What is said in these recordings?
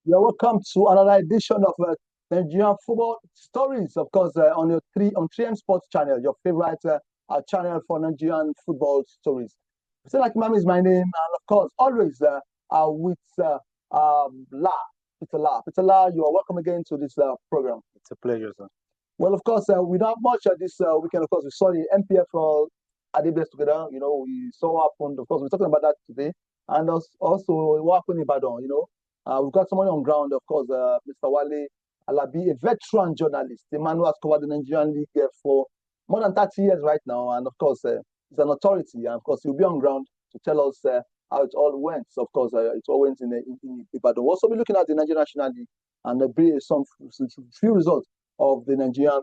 You're welcome to another edition of Nigerian football stories. Of course, on your 3M Sports channel, your favorite channel for Nigerian football stories. So, like Mami is my name, and of course, always with La Peter La. Peter La, you are welcome again to this program. It's a pleasure, sir. Well, of course, we don't have much this weekend. Of course, we saw the MPFL Adibes together. We saw what happened. Of course, we're talking about that today, and also what happened in Ibadan. We've got someone on ground. Of course, Mr. Wale Alabi, a veteran journalist, the man who has covered the Nigerian league for more than 30 years right now, and of course, he's an authority. And of course, he'll be on ground to tell us how it all went. So, of course, it all went in Ibadan. We'll also be looking at the Nigerian National League and some few results of the Nigerian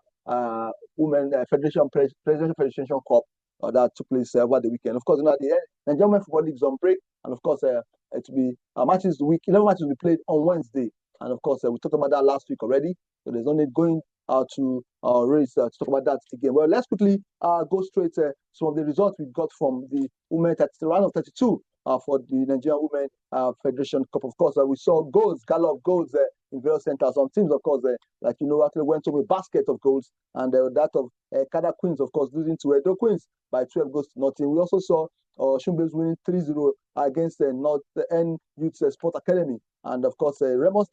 Women Presidential Federation Cup that took place over the weekend. Of course, the Nigerian Women Football League is on break, and of course, it will be matches. 11 matches will be played on Wednesday, and of course, we talked about that last week already. So there's only going to race to talk about that again. Well, let's quickly go straight to some of the results we got from the round of 32 for the Nigerian Women Federation Cup. Of course, we saw gala of goals in various centers. Some teams, of course, actually went to a basket of goals, and that of Kada Queens, of course, losing to Edo Queens by 12 goals to nothing. We also saw Shumbes winning 3-0 against North End Youth Sport Academy, and of course, Raymond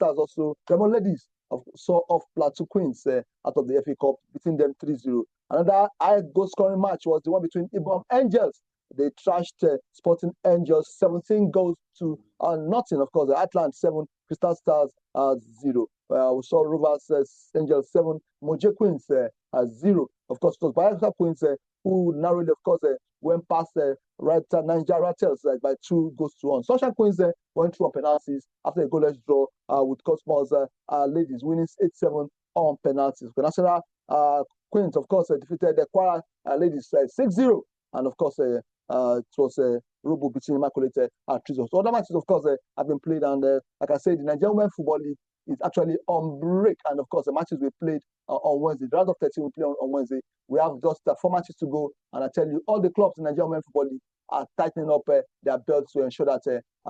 Ladies saw off Plateau Queens out of the FA Cup, beating them 3-0. Another high goal scoring match was the one between Ibom Angels. They trashed Sporting Angels 17 goals to nothing. Of course, Atlant 7, Crystal Stars 0. We saw Rovers Angels 7, Moje Queens 0. Of course, it was Bayelsa Queens who narrowly, of course, went past Niger Rattles by 2 goals to 1. Sunshine Queens went through on penalties after a goalless draw with Cosmos Ladies winning 8-7 on penalties. The National Queens, of course, defeated the Kwara Ladies 6-0. And of course, it was Robo beating Immaculate Treasures. So other matches, of course, have been played. And like I said, the Nigerian Women Football League is actually on break. And of course, the matches we played on Wednesday. The round of 13 we play on Wednesday. We have just 4 matches to go. And I tell you, all the clubs in the Nigerian Women Football League are tightening up their belts to ensure that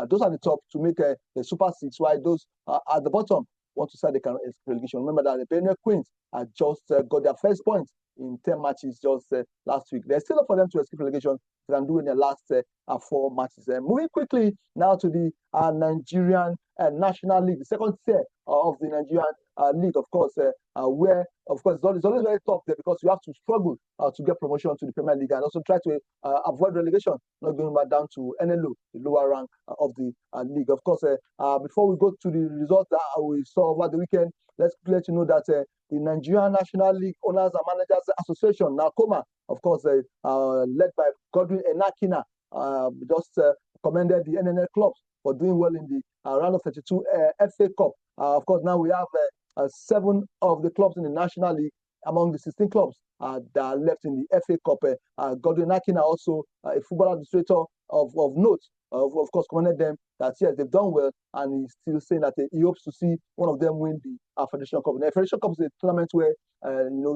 those at the top to make the Super Six, while those at the bottom want to start the relegation. Remember that the Benue Queens just got their first point in 10 matches just last week. There's still up for them to escape relegation than doing the last 4 matches. Moving quickly now to the Nigerian National League, the second tier of the Nigerian league, of course, where, of course, it's always very tough there because you have to struggle to get promotion to the Premier League and also try to avoid relegation, not going back down to NLO, the lower rank of the league. Of course, before we go to the results that we saw over the weekend, let's let you know that the Nigerian National League Owners and Managers Association, NACOMA, of course, led by Godwin Enakina, just commended the NNL clubs for doing well in the round of 32 FA Cup. Of course, now we have 7 of the clubs in the National League among the 16 clubs that are left in the FA Cup. Godwin Enakina, also a football administrator of note, of course, commended them that yes, they've done well, and he's still saying that he hopes to see one of them win the Federation Cup. The Federation Cup is a tournament where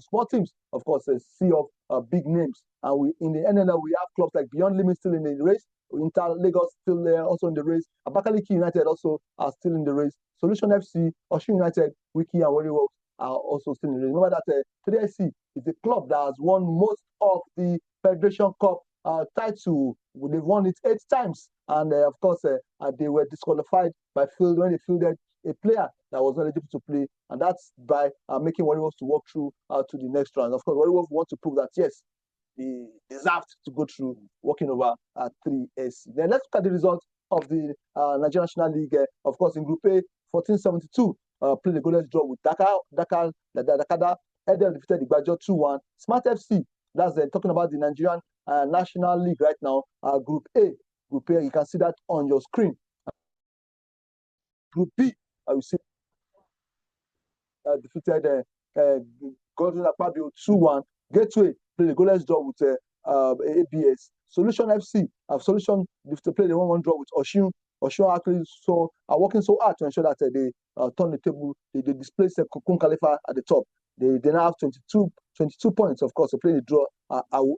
small teams, of course, see off big names. And we in the NNL we have clubs like Beyond Limit still in the race, Inter Lagos still there, also in the race. Abakaliki United also are still in the race. Solution FC, Osun United, Wiki and Warrior Wolves are also still in the race. Remember that 3SC is the club that has won most of the Federation Cup title. They've won it 8 times, and of course they were disqualified when they fielded a player that was not eligible to play, and that's by making Warriors to walk through to the next round. Of course, Warriors want to prove that yes, they deserved to go through, walking over 3SC. Then let's look at the results of the Nigerian National League. Of course, in Group A, 1472 played a goalless draw with Dakada. Edel defeated Igbajo 2-1. Smart FC, that's talking about the Nigerian National League right now. Group A, you can see that on your screen. Group B, you see defeated Golden Akpabio 2-1. Gateway played a goalless draw with ABS. Solution FC, Solution played a 1-1 draw with Osun. Osun actually are working so hard to ensure that they turn the table. They displace Kukun Khalifa at the top. They now have 22 points, of course, to play the draw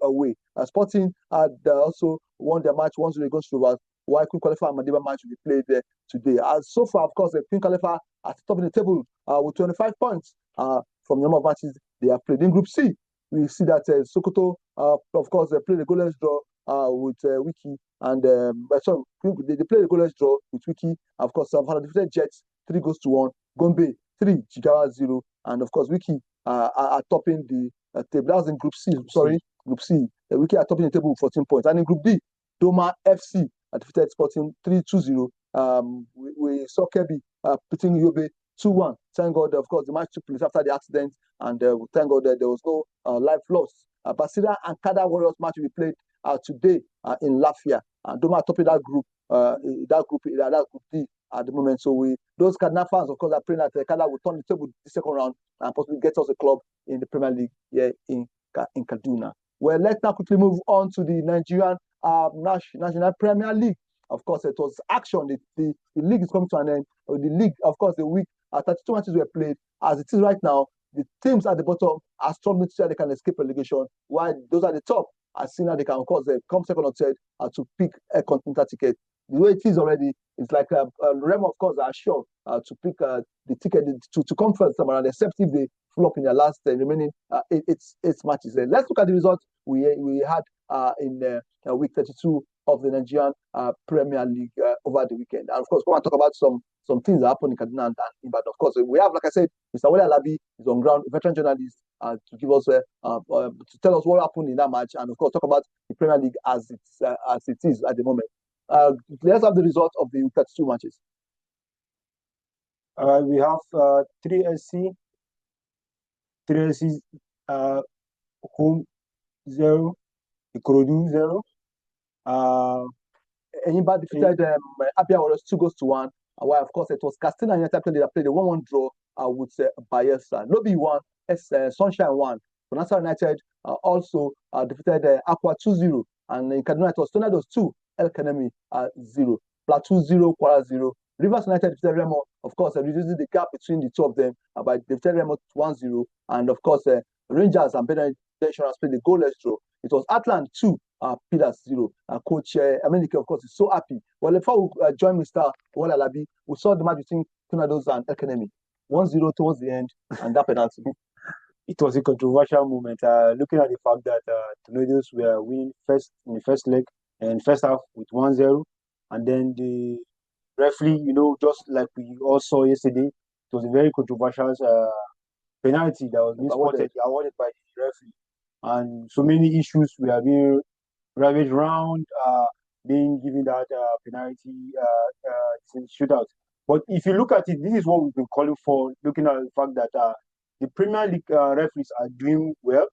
away. Sporting also won their match 1-0 against Rovers, while Queen Khalifa and Madiba match will be played today. So far, of course, Queen Khalifa at the top of the table with 25 points from the number of matches they have played. In Group C, we see that Sokoto, of course, they played a goalless draw with Wiki, and sorry, they played a goalless draw with Wiki. Of course, Savannah defeated Jets 3-1, Gombe 3, Jigawa 0, and of course, Wiki are topping the table. That was in Group C. Sorry, Group C. Wiki are topping the table with 14 points, and in Group D, Doma FC defeated Sporting 3-2-0. We saw Kebi beating Yobe 2-1. Thank God, of course, the match took place after the accident, and thank God that there was no life lost. Basira and Kada Warriors match will be played today in Lafia. And Doma topping that group group D at the moment. So those Kaduna fans, of course, are praying that Kada will turn the table the second round and possibly get us a club in the Premier League here in Kaduna. Well, let's now quickly move on to the Nigerian National Premier League. Of course, it was action. The league is coming to an end. The league, of course, the week 32 matches were played. As it is right now, the teams at the bottom are struggling to see how they can escape relegation, while those at the top are seeing how they can, of course, come second or third to pick a continental ticket. The way it is already, it's like Remo, of course, are sure to pick the ticket to come first time around, except if they flop in their last remaining 8 matches. Let's look at the results we had in week 32 of the Nigerian Premier League over the weekend. And of course, we want to talk about some things that happened in Kaduna and Ibadan. Of course, we have, like I said, Mr. Wale Alabi is on ground, a veteran journalist, to give us to tell us what happened in that match, and of course, talk about the Premier League as it is at the moment. Let's have the results of the 32 matches. We have 3SC, home 0, Ikorodu 0. Enyimba defeated Abia Warriors 2-1. While of course it was Katsina United that played a 1-1 draw with Bayelsa. Lobi won, Sunshine won. Bonasa United also defeated Aqua 2-0, and in Kaduna it was Tornadoes 2, El Kanemi 0, Plateau 0, Kwara 0. Rivers United defeated Remo, of course, reducing the gap between the two of them by defeated Remo 1-0, and of course Rangers and Benin Insurance played the goalless draw. It was Atlant 2, Pillars 0. Coach Amenike, of course, is so happy. Well, before we join Mr. Wale Alabi, we saw the match between Tornadoes and El Kanemi 1-0 towards the end, and that penalty. It was a controversial moment. Looking at the fact that Tornadoes were winning first in the first leg and first half with 1-0, and then the referee, just like we all saw yesterday, it was a very controversial penalty that was awarded by the referee, and so many issues were being ravaged around, being given that penalty shootout. But if you look at it, this is what we've been calling for, looking at the fact that the Premier League referees are doing well,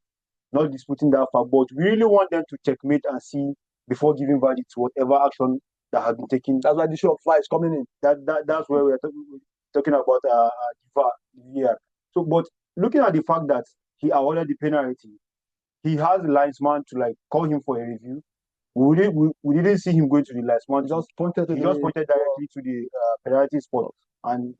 not disputing that fact, but we really want them to checkmate and see before giving verdict to whatever action that has been taken. That's why the issue of VAR is coming in. That's where we're talking about VAR. So, but looking at the fact that he awarded the penalty, he has the linesman to call him for a review. We didn't see him going to the linesman. He just pointed directly to the penalty spot, and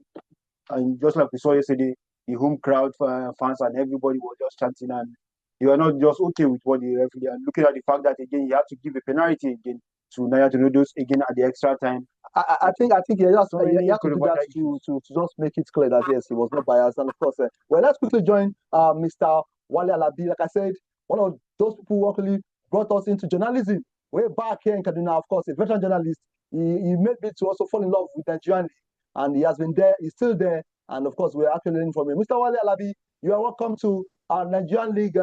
just like we saw yesterday, the home crowd fans and everybody was just chanting, and they were not just okay with what the referee. And looking at the fact that again he had to give a penalty again to Niger Tornadoes again at the extra time. I think he has to do that to just make it clear that yes, he was not biased. And of course, well, let's quickly join Mr. Wale Alabi. Like I said, one of those people who actually brought us into journalism way back here in Kaduna. Of course, a veteran journalist. He made me to also fall in love with Nigerian, and he has been there. He's still there, and of course, we're actually learning from him. Mr. Wale Alabi, you are welcome to our Nigerian League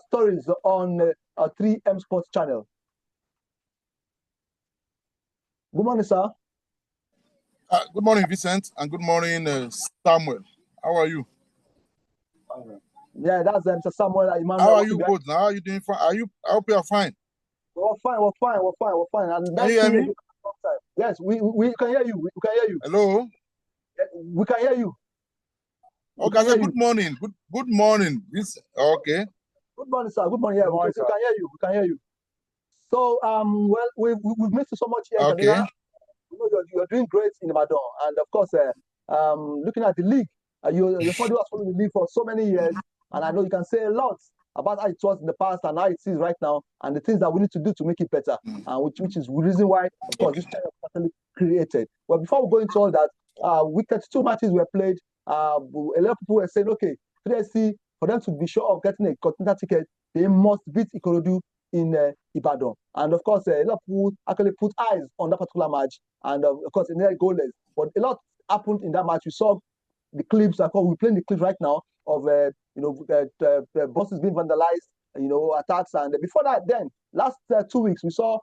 stories on 3M Sports Channel. Good morning, sir. Good morning, Vincent, and good morning, Samuel. How are you? Yeah, that's Mr. Samuel. Emmanuel. How are you both? How are you doing? I hope you are fine. We're fine. And can you hear me? Yes, we can hear you. We can hear you. Hello? We can hear you. Okay, sir, good morning. Good morning. Okay. Good morning, sir. Good morning. Yeah, we can hear you. We can hear you. So, well, we've missed you so much here. Okay. You're doing great in Ibadan, and of course, looking at the league, you're somebody who has followed the league for so many years, and I know you can say a lot about how it was in the past and how it is right now, and the things that we need to do to make it better, which is the reason why, of course, this channel was actually created. Well, before we go into all that, with 32 matches were played, a lot of people were saying, okay, 3SC, for them to be sure of getting a continental ticket, they must beat Ikorodu in Ibadan. And of course, a lot of people actually put eyes on that particular match, and of course, in their goalless. But a lot happened in that match. We saw the clips. We're playing the clips right now of buses being vandalized, attacks. And before that, then last 2 weeks, we saw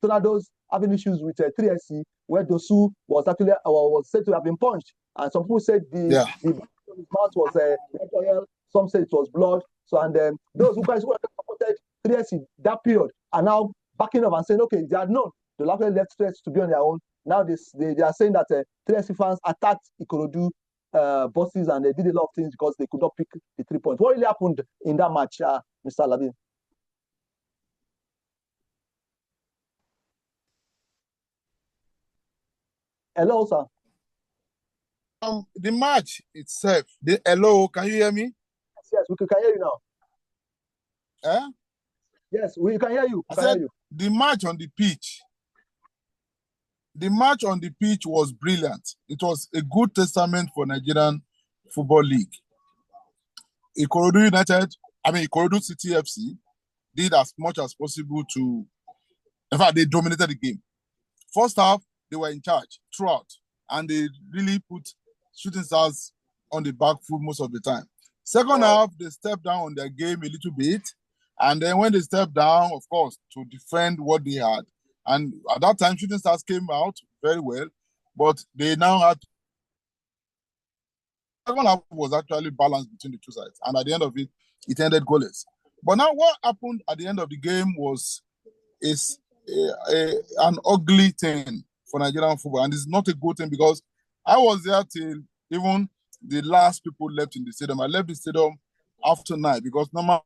Tornadoes having issues with 3SC, where Dosu was actually was said to have been punched, and some people said the his mouth was red oil. Some said it was blood. So and those who guys who supported 3SC that period are now backing up and saying, okay, they had known the actually left 3SC to be on their own. Now they are saying that 3SC fans attacked Ikorodu bosses, and they did a lot of things because they could not pick the 3 points. What really happened in that match, Mr. Labin? Hello, sir. The match itself. Hello, can you hear me? Yes, we can hear you now. Eh? Yes, we can hear you. I said the match on the pitch. The match on the pitch was brilliant. It was a good testament for Nigerian Football League. Ikorodu City FC did as much as possible to, in fact, they dominated the game. First half, they were in charge throughout, and they really put Shooting Stars on the back foot most of the time. Second half, they stepped down on their game a little bit, and then when they stepped down, of course, to defend what they had, and at that time, Shooting Stars came out very well, but they now had. Second half was actually balanced between the two sides, and at the end of it, it ended goalless. But now, what happened at the end of the game is an ugly thing for Nigerian football, and it's not a good thing because I was there till even the last people left in the stadium. I left the stadium after 9 because normal.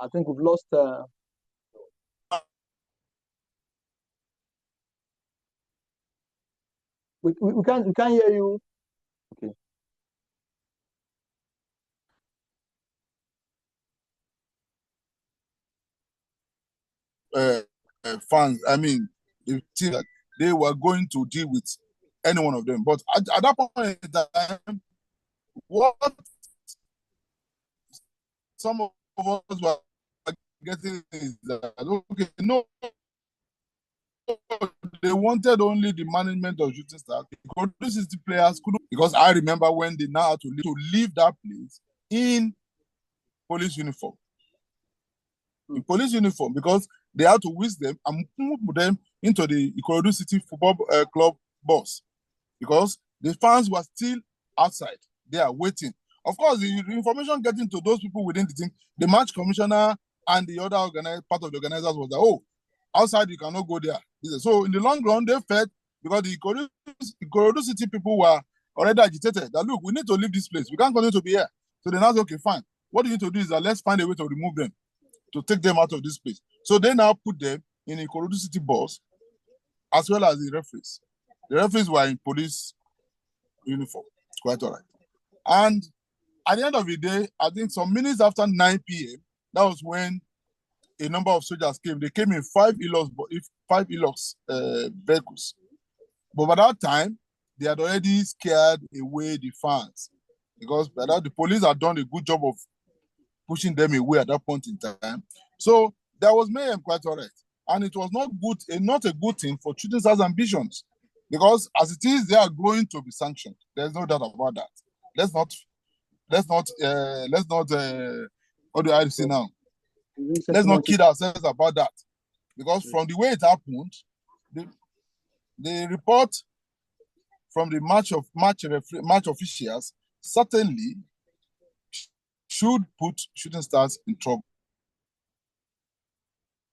I think we've lost. We can't hear you. Okay. Fans, I mean, the team that they were going to deal with any one of them. But at that point in time, what some of us were getting is that, okay, no, they wanted only the management of Shooting Stars. This is the players couldn't, because I remember when they now had to leave that place in police uniform. In police uniform, because they had to whisk them and move them into the Ikorodu City Football Club bus, because the fans were still outside. They are waiting. Of course, the information getting to those people within the team, the match commissioner and the other part of the organizers was that, oh, outside you cannot go there. So in the long run, they felt, because the Ikorodu City people were already agitated, that look, we need to leave this place. We can't continue to be here. So they now say, okay, fine. What you need to do is that let's find a way to remove them, to take them out of this place. So they now put them in a Ikorodu City bus, as well as the referees. The referees were in police uniform, quite all right. And at the end of the day, I think some minutes after 9 p.m., that was when a number of soldiers came. They came in 5 Hilux vehicles. But by that time, they had already scared away the fans, because by that, the police had done a good job of pushing them away at that point in time. So there was mayhem, quite all right. And it was not a good thing for Shooting Stars' ambitions, because as it is, they are going to be sanctioned. There's no doubt about that. Let's not what do I say now? Let's not kid ourselves about that, because from the way it happened, the report from the match officials certainly should put Shooting Stars in trouble.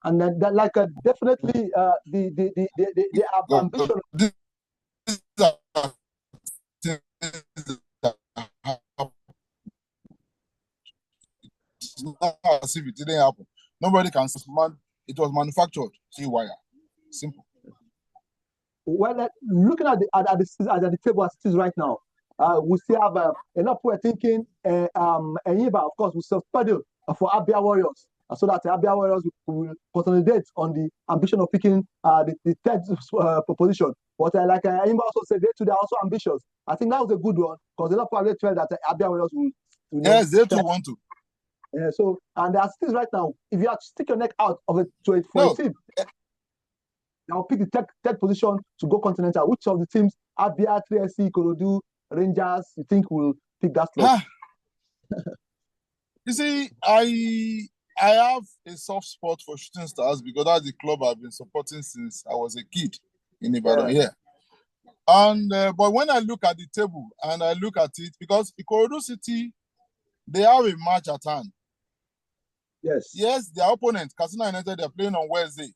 And then that, definitely, the ambition. It's not as if it didn't happen. Nobody can say it was manufactured. See wire. Simple. Well, looking at the table as it is right now, we still have a lot of people are thinking, Enyimba, of course, will self-pedal for Abia Warriors, so that the Abia Warriors will consolidate on the ambition of picking the third position. But like Enyimba also said, they are also ambitious. I think that was a good one, because a lot of people felt that Abia Warriors will. Yes, they too want to. So, and as it is right now, if you have to stick your neck out of it for a team, I'll pick the third position to go continental. Which of the teams, Abia, 3SC, Ikorodu, Rangers, you think will pick that slot? You see, I have a soft spot for Shooting Stars because that's the club I've been supporting since I was a kid in Ibadan. Yeah. And but when I look at the table and I look at it, because Ikorodu City, they have a match at hand. Yes, their opponent, Katsina United, they're playing on Wednesday.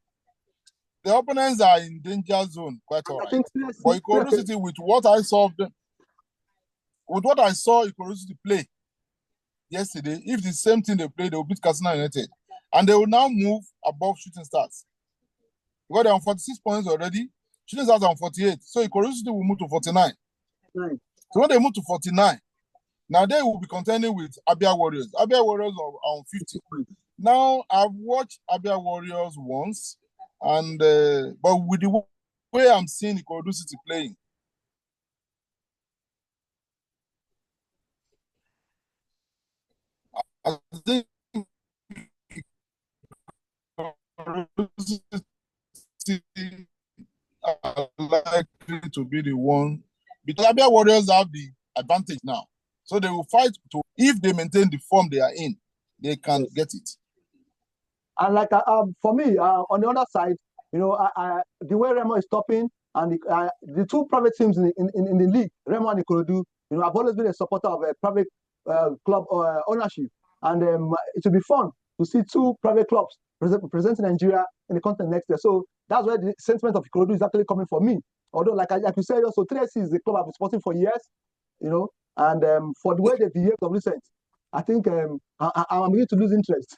The opponents are in danger zone, quite all right. But Ikorodu City, with what I saw Ikorodu City play yesterday, if the same thing they play, they will beat Katsina United. And they will now move above Shooting Stars. Because they're on 46 points already. Shooting Stars are on 48. So Ikorodu City will move to 49. So when they move to 49, now they will be contending with Abia Warriors. Abia Warriors are on 50. Now, I've watched Abia Warriors once. And but with the way I'm seeing Ikorodu City playing, I think Ikorodu City are likely to be the one. Because Abia Warriors have the advantage now, so they will fight to. If they maintain the form they are in, they can get it. And like for me, on the other side, the way Remo is stopping, and the two private teams in the league, Remo and Ikorodu, I've always been a supporter of a private club ownership, and it will be fun to see two private clubs representing Nigeria in the continent next year. So that's where the sentiment of Ikorodu is actually coming from me. Although, like you said, also 3SC is the club I've been supporting for years, and for the way they behaved of recent, I think I'm beginning to lose interest.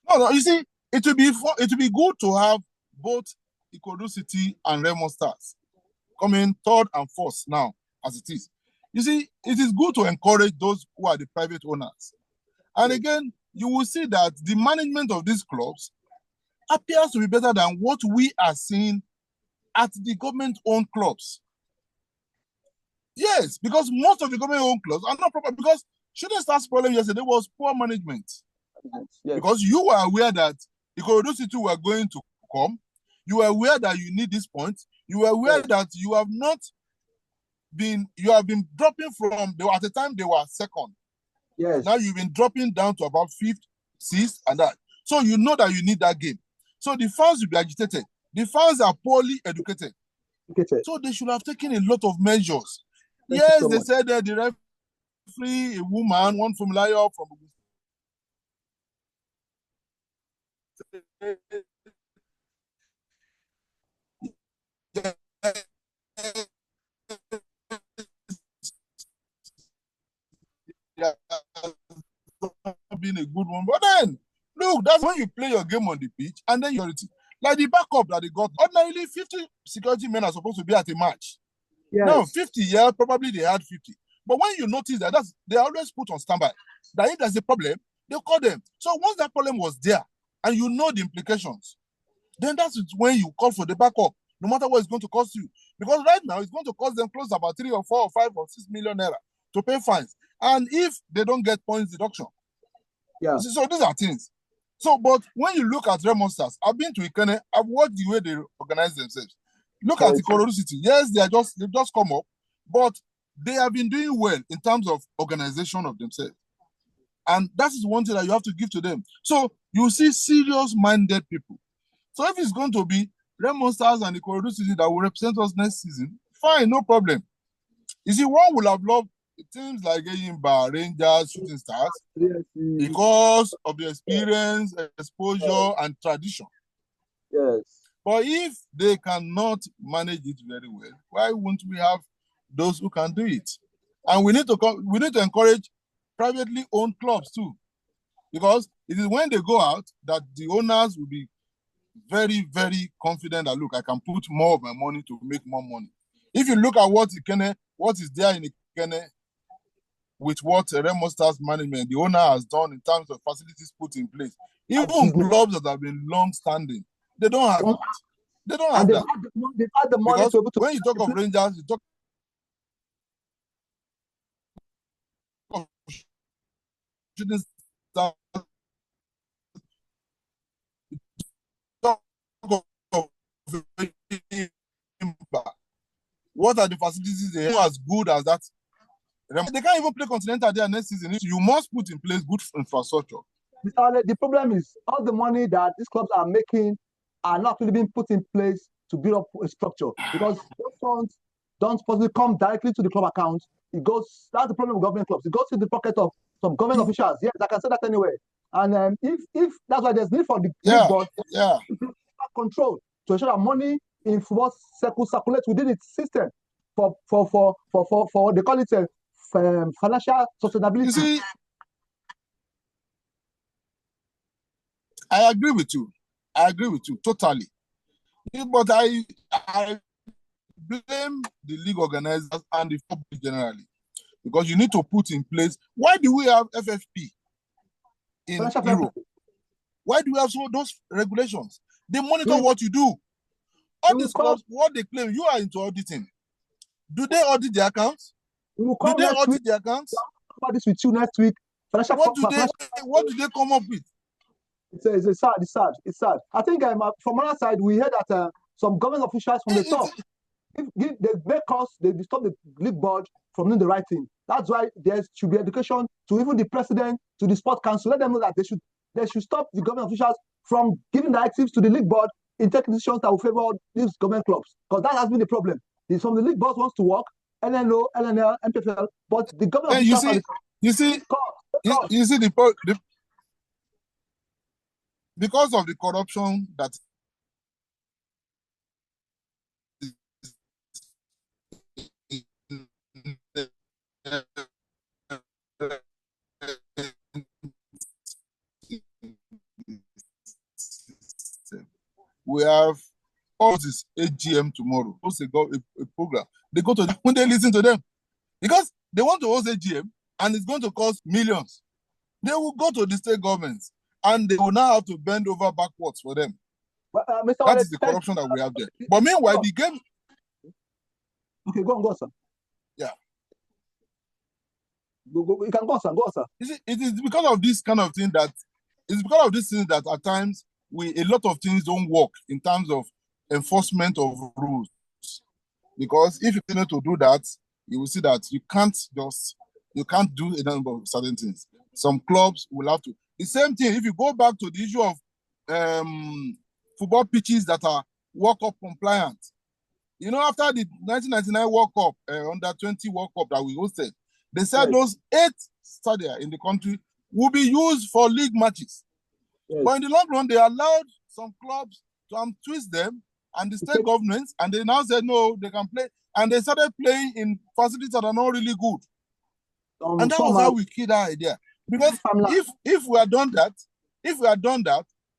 No, you see, it will be good to have both Ikorodu City and Remo Stars coming third and fourth now, as it is. You see, it is good to encourage those who are the private owners. And again, you will see that the management of these clubs appears to be better than what we are seeing at the government-owned clubs. Yes, because most of the government-owned clubs are not proper, because Shooting Stars' problem yesterday was poor management. Yes. Because you were aware that Ikorodu City were going to come, you were aware that you need this point, you were aware that you have been dropping from, at the time they were second. Yes. Now you've been dropping down to about fifth, sixth, and that. So you know that you need that game. So the fans will be agitated. The fans are poorly educated. So they should have taken a lot of measures. Yes, they said that the referee, a woman, one from Layo, from being a good one. But then, look, that's when you play your game on the pitch, and then you're like the backup that they got. Ordinarily, 50 security men are supposed to be at a match. Yes. Now, 50, yeah, probably they had 50. But when you notice that they always put on standby, that if there's a problem, they'll call them. So once that problem was there, and you know the implications, then that's when you call for the backup, no matter what it's going to cost you. Because right now, it's going to cost them close to about 3 or 4 or 5 or 6 million naira to pay fines. And if they don't get points deduction. Yeah. So these are things. So, but when you look at Remo Stars, I've been to Ikene, I've watched the way they organize themselves. Look at Ikorodu City. Yes, they've just come up, but they have been doing well in terms of organization of themselves. And that is one thing that you have to give to them. So you see serious-minded people. So if it's going to be Remo Stars and Ikorodu City that will represent us next season, fine, no problem. You see, one would have loved teams like Enyimba, Rangers, Shooting Stars, because of the experience, exposure, and tradition. Yes. But if they cannot manage it very well, why won't we have those who can do it? And we need to encourage privately owned clubs too, because it is when they go out that the owners will be very, very confident that, look, I can put more of my money to make more money. If you look at what is there in Ikene with what Remo Stars management, the owner has done in terms of facilities put in place, even clubs that have been long-standing, they don't have it. They don't have that. They've had the money because to be able to when you talk of Rangers, you talk of shooting stars, you talk of what are the facilities they are as good as that? They can't even play Continental there next season. You must put in place good infrastructure. The problem is all the money that these clubs are making are not really being put in place to build up a structure, because those funds don't supposedly come directly to the club account. That's the problem with government clubs. It goes to the pocket of some government officials. Yes, I can say that anyway. And if that's why there's need for the league board to have control to ensure that money in football circulates within its system for they call it financial sustainability. You see, I agree with you. I agree with you totally. But I blame the league organizers and the public generally, because you need to put in place. Why do we have FFP in Europe? Why do we have those regulations? They monitor what you do. All these clubs, what they claim, you are into auditing. Do they audit their accounts? Do they audit their accounts? I'll talk about this with you next week. What do they come up with? It's sad. I think from our side, we heard that some government officials from the top, they stop the league board from doing the right thing. That's why there should be education to even the president, to the sport council. Let them know that they should stop the government officials from giving directives to the league board in taking decisions that will favor these government clubs. Because that has been the problem. Some of the league boards wants to work, LNO, LNL, MPFL, but the government officials you see because of the corruption that we have all this AGM tomorrow. Host a program. They go to when they listen to them, because they want to host AGM and it's going to cost millions. They will go to the state governments and they will now have to bend over backwards for them. That is the corruption that we have there. But meanwhile, the game. Okay, go on, sir. Yeah. You can go, sir. It is because of this kind of thing that at times a lot of things don't work in terms of enforcement of rules. Because if you continue to do that, you will see that you can't do a number of certain things. Some clubs will have to. The same thing, if you go back to the issue of football pitches that are World Cup compliant. You know, after the 1999 World Cup, under 20 World Cup that we hosted, they said those 8 stadia in the country will be used for league matches. Yes. But in the long run, they allowed some clubs to twist them and the state governments, and they now said, no, they can play. And they started playing in facilities that are not really good. And that was how we killed that idea. Because if we had done that,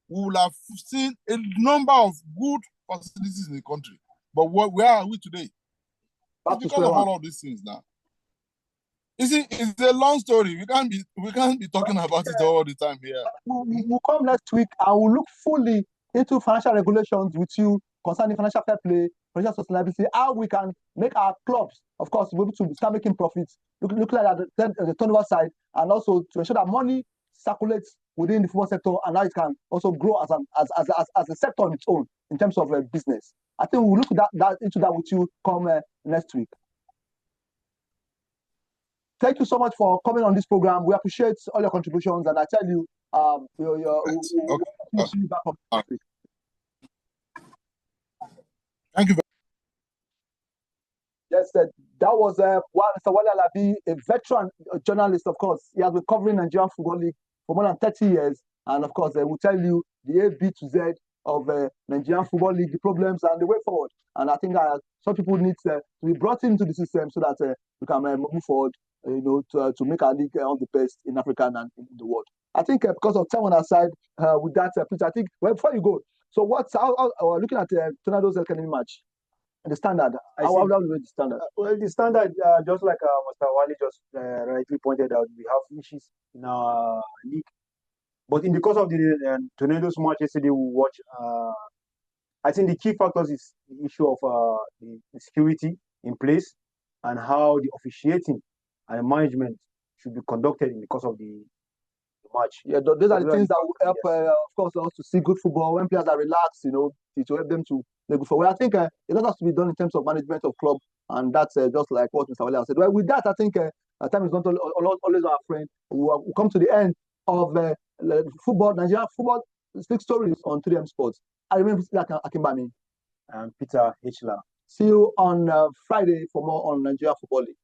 we would have seen a number of good facilities in the country. But where are we today? It's because of all of these things now. You see, it's a long story. We can't be talking about it all the time here. We'll come next week and we'll look fully into financial regulations with you concerning financial fair play, financial sustainability, how we can make our clubs, of course, be able to start making profits, look at the turnover side, and also to ensure that money circulates within the football sector and how it can also grow as a sector on its own in terms of business. I think we'll look into that with you come next week. Thank you so much for coming on this program. We appreciate all your contributions, and I tell you, we'll see you back on next week. Thank you. Yes, that was Mr. Wale Alabi, a veteran journalist, of course. He has been covering Nigerian Football League for more than 30 years. And of course, we'll tell you the A, B to Z of Nigerian Football League, the problems and the way forward. And I think some people need to be brought into the system so that we can move forward, to make our league all the best in Africa and in the world. I think because of time on our side, with that, please, I think, well, before you go, So what's looking at Tornadoes Academy match, the standard? How do you rate the standard? Well, the standard, just like Mr. Wali just rightly pointed out, we have issues in our league. But in the course of the Tornadoes match yesterday, we watched. I think the key factors is the issue of the security in place and how the officiating and management should be conducted in the course of the match. Yeah, those are the things that will help, of course, us to see good football when players are relaxed. You know, to help them to play good football. Well, I think a lot has to be done in terms of management of club, and that's just like what Mr. Wale said. Well, with that, I think time is not always our friend. We'll come to the end of football, Nigerian football league stories on 3M Sports. I remember Akimbami. And Peter Hitchler. See you on Friday for more on Nigeria Football League.